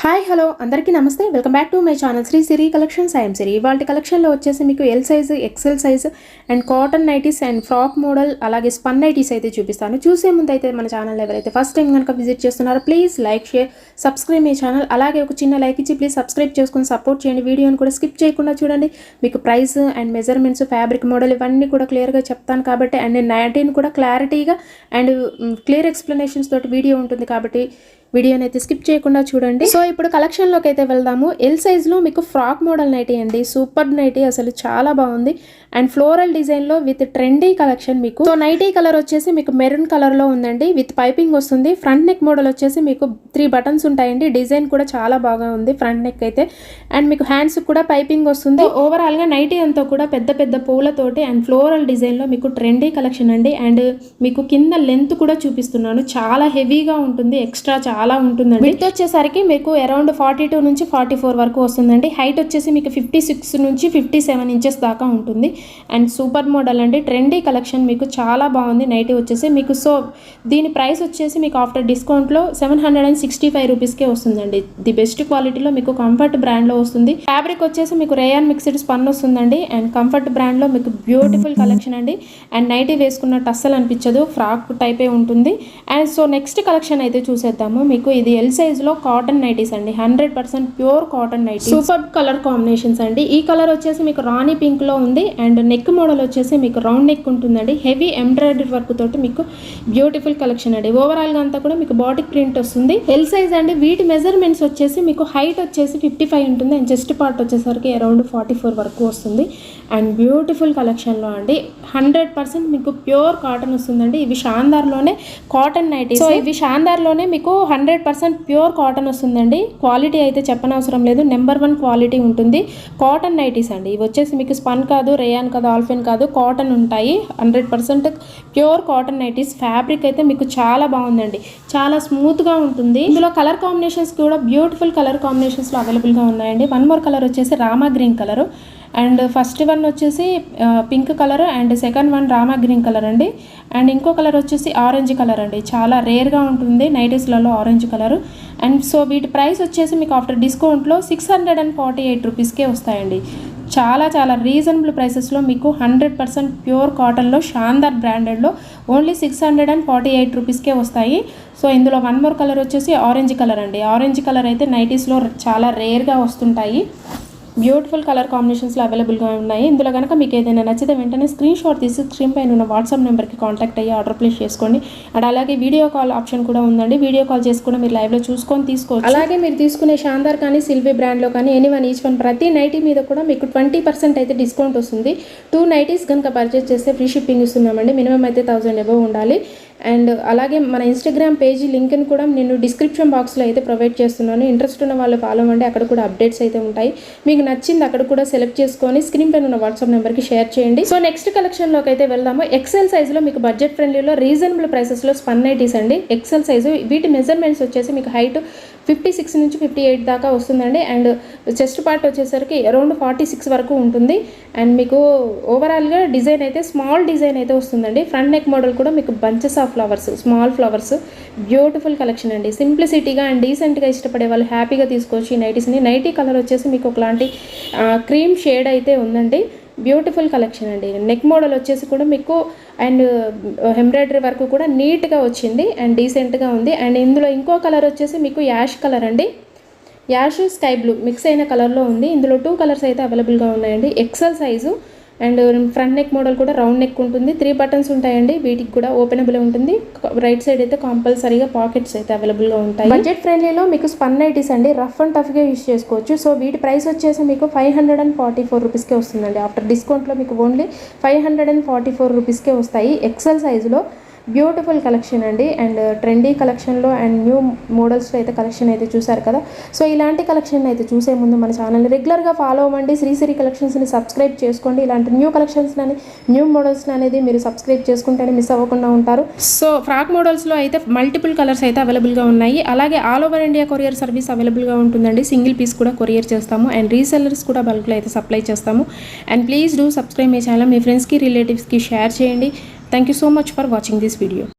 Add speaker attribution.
Speaker 1: Hi hello అందరికీ నమస్తే welcome back to my channel Shri Siri collections I'm Siri ఇవాళ కలెక్షన్లో వచ్చేసి మీకు L size XL size and cotton nighties and frock model అలాగే స్పన్ నైటీస్ అయితే చూపిస్తాను. చూసే ముందు అయితే మన ఛానల్ ఎవరైతే ఫస్ట్ టైం కనుక విజిట్ చేస్తున్నారో please like share subscribe my channel. అలాగే ఒక చిన్న లైక్ ఇచ్చి ప్లీజ్ సబ్స్క్రైబ్ చేసుకుని సపోర్ట్ చేయండి. వీడియోని కూడా స్కిప్ చేయకుండా చూడండి. మీకు price and measurements fabric model ఇవన్నీ కూడా క్లియర్గా చెప్తాను కాబట్టి అండ్ నేను నైటీని కూడా క్లారిటీగా అండ్ క్లియర్ ఎక్స్ప్లెనేషన్స్ తోటి వీడియో ఉంటుంది కాబట్టి వీడియోని అయితే స్కిప్ చేయకుండా చూడండి. సో ఇప్పుడు కలెక్షన్లోకి అయితే వెళ్దాము. ఎల్ సైజ్లో మీకు ఫ్రాక్ మోడల్ నైటీ అండి, సూపర్ నైటీ, అసలు చాలా బాగుంది అండ్ ఫ్లోరల్ డిజైన్లో విత్ ట్రెండీ కలెక్షన్. మీకు సో నైటీ కలర్ వచ్చేసి మీకు మెరూన్ కలర్లో ఉందండి, విత్ పైపింగ్ వస్తుంది. ఫ్రంట్ నెక్ మోడల్ వచ్చేసి మీకు 3 బటన్స్ ఉంటాయండి. డిజైన్ కూడా చాలా బాగా ఉంది ఫ్రంట్ నెక్ అయితే అండ్ మీకు హ్యాండ్స్ కూడా పైపింగ్ వస్తుంది. ఓవరాల్గా నైటీ అంతా కూడా పెద్ద పెద్ద పూలతోటి అండ్ ఫ్లోరల్ డిజైన్లో మీకు ట్రెండీ కలెక్షన్ అండి. అండ్ మీకు కింద లెంత్ కూడా చూపిస్తున్నాను, చాలా హెవీగా ఉంటుంది, ఎక్స్ట్రా చాలా ఉంటుందండి. విడ్త్ వచ్చేసరికి మీకు అరౌండ్ 42 నుంచి 44 వరకు వస్తుందండి. హైట్ వచ్చేసి మీకు 56 నుంచి 57 ఇంచెస్ దాకా ఉంటుంది అండ్ సూపర్ మోడల్ అండి, ట్రెండీ కలెక్షన్. మీకు చాలా బాగుంది నైటీ వచ్చేసి మీకు. సో దీని ప్రైస్ వచ్చేసి మీకు ఆఫ్టర్ డిస్కౌంట్లో 765 రూపీస్కే వస్తుందండి. ది బెస్ట్ క్వాలిటీలో మీకు కంఫర్ట్ బ్రాండ్లో వస్తుంది. ఫ్యాబ్రిక్ వచ్చేసి మీకు రేయాన్ మిక్స్డ్ స్పన్ వస్తుందండి అండ్ కంఫర్ట్ బ్రాండ్లో మీకు బ్యూటిఫుల్ కలెక్షన్ అండి. అండ్ నైటీ వేసుకున్నట్టు అస్సలు అనిపించదు, ఫ్రాక్ టైపే ఉంటుంది. అండ్ సో నెక్స్ట్ కలెక్షన్ అయితే చూసేద్దాము. మీకు ఇది ఎల్ సైజ్లో కాటన్ నైటీస్ అండి, 100% pure cotton nightie, super colour combinations అండి. ఈ కలర్ వచ్చేసి మీకు రాణి పింక్లో ఉంది అండ్ నెక్ మోడల్ వచ్చేసి మీకు రౌండ్ నెక్ ఉంటుందండి. హెవీ ఎంబ్రాయిడరీ వర్క్ తోటి మీకు బ్యూటిఫుల్ కలెక్షన్ అండి. ఓవరాల్గా అంతా కూడా మీకు బాటిక్ ప్రింట్ వస్తుంది. ఎల్ సైజ్ అండి. వీటి మెజర్మెంట్స్ వచ్చేసి మీకు హైట్ వచ్చేసి 55 ఉంటుంది అండ్ చెస్ట్ పార్ట్ వచ్చేసరికి అరౌండ్ 44 వరకు వస్తుంది అండ్ బ్యూటిఫుల్ కలెక్షన్లో అండి. 100% మీకు ప్యూర్ కాటన్ వస్తుందండి. ఇవి షాందార్లోనే కాటన్ నైటీస్. సో ఇవి షాందార్లోనే మీకు 100% ప్యూర్ కాటన్ వస్తుందండి. క్వాలిటీ అయితే చెప్పనవసరం లేదు, నెంబర్ 1 క్వాలిటీ ఉంటుంది. కాటన్ నైటీస్ అండి. ఇవి వచ్చేసి మీకు స్పన్ కాదు, రేయాన్ కాదు, ఆల్ఫెన్ కాదు, కాటన్ ఉంటాయి. 100% ప్యూర్ కాటన్ నైటీస్. ఫ్యాబ్రిక్ అయితే మీకు చాలా బాగుందండి, చాలా స్మూత్గా ఉంటుంది. ఇందులో కలర్ కాంబినేషన్స్ కూడా బ్యూటిఫుల్ కలర్ కాంబినేషన్స్లో అవైలబుల్గా ఉన్నాయండి. వన్ మోర్ కలర్ వచ్చేసి Rama green colour and first one వచ్చేసి pink colour and second one Rama green colour అండి. అండ్ ఇంకో కలర్ వచ్చేసి ఆరెంజ్ కలర్ అండి, చాలా రేర్గా ఉంటుంది నైటీస్లలో ఆరెంజ్ కలర్. అండ్ సో వీటి ప్రైస్ వచ్చేసి మీకు ఆఫ్టర్ డిస్కౌంట్లో 648 రూపీస్కే వస్తాయండి. చాలా చాలా రీజనబుల్ ప్రైసెస్లో మీకు 100% ప్యూర్ కాటన్లో షాందార్ బ్రాండెడ్లో ఓన్లీ 648 రూపీస్కే వస్తాయి. సో ఇందులో వన్ మోర్ కలర్ వచ్చేసి ఆరెంజ్ కలర్ అండి. ఆరెంజ్ కలర్ అయితే నైటీస్లో చాలా రేర్గా వస్తుంటాయి. బ్యూటిఫుల్ కలర్ కాంబినేషన్స్లో అవైలబుల్గా ఉన్నాయి. ఇందులో కనుక మీకు ఏదైనా నచ్చితే వెంటనే స్క్రీన్ షాట్ తీసి స్క్రీన్ పైన ఉన్న వాట్సాప్ నెంబర్కి కాంటాక్ట్ అయ్యి ఆర్డర్ ప్లేస్ చేసుకోండి. అండ్ అలాగే వీడియో కాల్ ఆప్షన్ కూడా ఉందండి. వీడియో కాల్ చేసి కూడా మీరు లైవ్లో చూసుకొని తీసుకోవచ్చు. అలాగే మీరు తీసుకునే షాందార్ కానీ సిల్వీ బ్రాండ్లో కానీ ఈచ్ వన్ ప్రతి నైటీ మీద కూడా మీకు 20% అయితే డిస్కౌంట్ వస్తుంది. 2 నైటీస్ కనుక పర్చేస్ చేస్తే ఫ్రీ షిప్పింగ్ ఇస్తున్నామండి. మినిమం అయితే 1000 అబవ్ ఉండాలి. అండ్ అలాగే మన ఇన్స్టాగ్రామ్ పేజీ లింక్ని కూడా నేను డిస్క్రిప్షన్ బాక్స్లో అయితే ప్రొవైడ్ చేస్తున్నాను. ఇంట్రెస్ట్ ఉన్న వాళ్ళు ఫాలో అవ్వండి, అక్కడ కూడా అప్డేట్స్ అయితే ఉంటాయి. మీకు నచ్చింది అక్కడ కూడా సెలెక్ట్ చేసుకొని స్క్రీన్ పైన ఉన్న వాట్సాప్ నెంబర్కి షేర్ చేయండి. సో నెక్స్ట్ కలెక్షన్లోకి అయితే వెళ్దాము. ఎక్సెల్ సైజులో మీకు బడ్జెట్ ఫ్రెండ్లీలో రీజనబుల్ ప్రైసెస్లో స్పన్ నైటీస్ అండి. XL size. వీటి మెజర్మెంట్స్ వచ్చేసి మీకు హైట్ 56 నుంచి 58 దాకా వస్తుందండి అండ్ చెస్ట్ పార్ట్ వచ్చేసరికి అరౌండ్ 46 వరకు ఉంటుంది. అండ్ మీకు ఓవరాల్గా డిజైన్ అయితే స్మాల్ డిజైన్ అయితే వస్తుందండి. ఫ్రంట్ నెక్ మోడల్ కూడా మీకు bunches of flowers, small flowers, beautiful collection అండి. సింప్లిసిటీగా అండ్ డీసెంట్గా ఇష్టపడే వాళ్ళు హ్యాపీగా తీసుకోవచ్చు ఈ నైటీస్ని. నైటీ కలర్ వచ్చేసి మీకు ఒకలాంటి క్రీమ్ షేడ్ అయితే ఉందండి. బ్యూటిఫుల్ కలెక్షన్ అండి. నెక్ మోడల్ వచ్చేసి కూడా మీకు అండ్ ఎంబ్రాయిడరీ వర్క్ కూడా నీట్గా వచ్చింది అండ్ డీసెంట్గా ఉంది. అండ్ ఇందులో ఇంకో కలర్ వచ్చేసి మీకు యాష్ కలర్ అండి. యాష్ స్కై బ్లూ మిక్స్ అయిన కలర్లో ఉంది. ఇందులో 2 కలర్స్ అయితే అవైలబుల్గా ఉన్నాయండి. XL size and front neck model కూడా రౌండ్ నెక్ ఉంటుంది. 3 బటన్స్ ఉంటాయండి. వీటికి కూడా ఓపెనబుల్ ఉంటుంది. రైట్ సైడ్ అయితే కంపల్సరీగా పాకెట్స్ అయితే అవైలబుల్గా ఉంటాయి. బడ్జెట్ ఫ్రెండ్లీలో మీకు స్పన్ నైటీస్ అండి, రఫ్ అండ్ టఫ్గా యూస్ చేసుకోవచ్చు. సో వీటి ప్రైస్ వచ్చేసి మీకు 544 రూపీస్కే వస్తుందండి. ఆఫ్టర్ డిస్కౌంట్లో మీకు ఓన్లీ 544 రూపీస్కే వస్తాయి. ఎక్సెల్ సైజులో బ్యూటిఫుల్ కలెక్షన్ అండి అండ్ ట్రెండీ కలెక్షన్లో అండ్ న్యూ మోడల్స్లో అయితే కలెక్షన్ అయితే చూసారు కదా. సో ఇలాంటి కలెక్షన్ అయితే చూసే ముందు మన ఛానల్ని రెగ్యులర్గా ఫాలో అవ్వండి. శ్రీ సిరి కలెక్షన్స్ని సబ్స్క్రైబ్ చేసుకోండి. ఇలాంటి న్యూ కలెక్షన్స్ అని న్యూ మోడల్స్ అనేది మీరు సబ్స్క్రైబ్ చేసుకుంటేనే మిస్ అవ్వకుండా ఉంటారు. సో ఫ్రాక్ మోడల్స్లో అయితే మల్టిపుల్ కలర్స్ అయితే అవైలబుల్గా ఉన్నాయి. అలాగే all over India courier service అవైలబుల్గా ఉంటుందండి. సింగిల్ పీస్ కూడా కొరియర్ చేస్తాము అండ్ రీసెల్లర్స్ కూడా బల్క్లో అయితే సప్లై చేస్తాము. And please do subscribe my channel. మీ ఫ్రెండ్స్కి రిలేటివ్స్కి షేర్ చేయండి. Thank you so much for watching this video.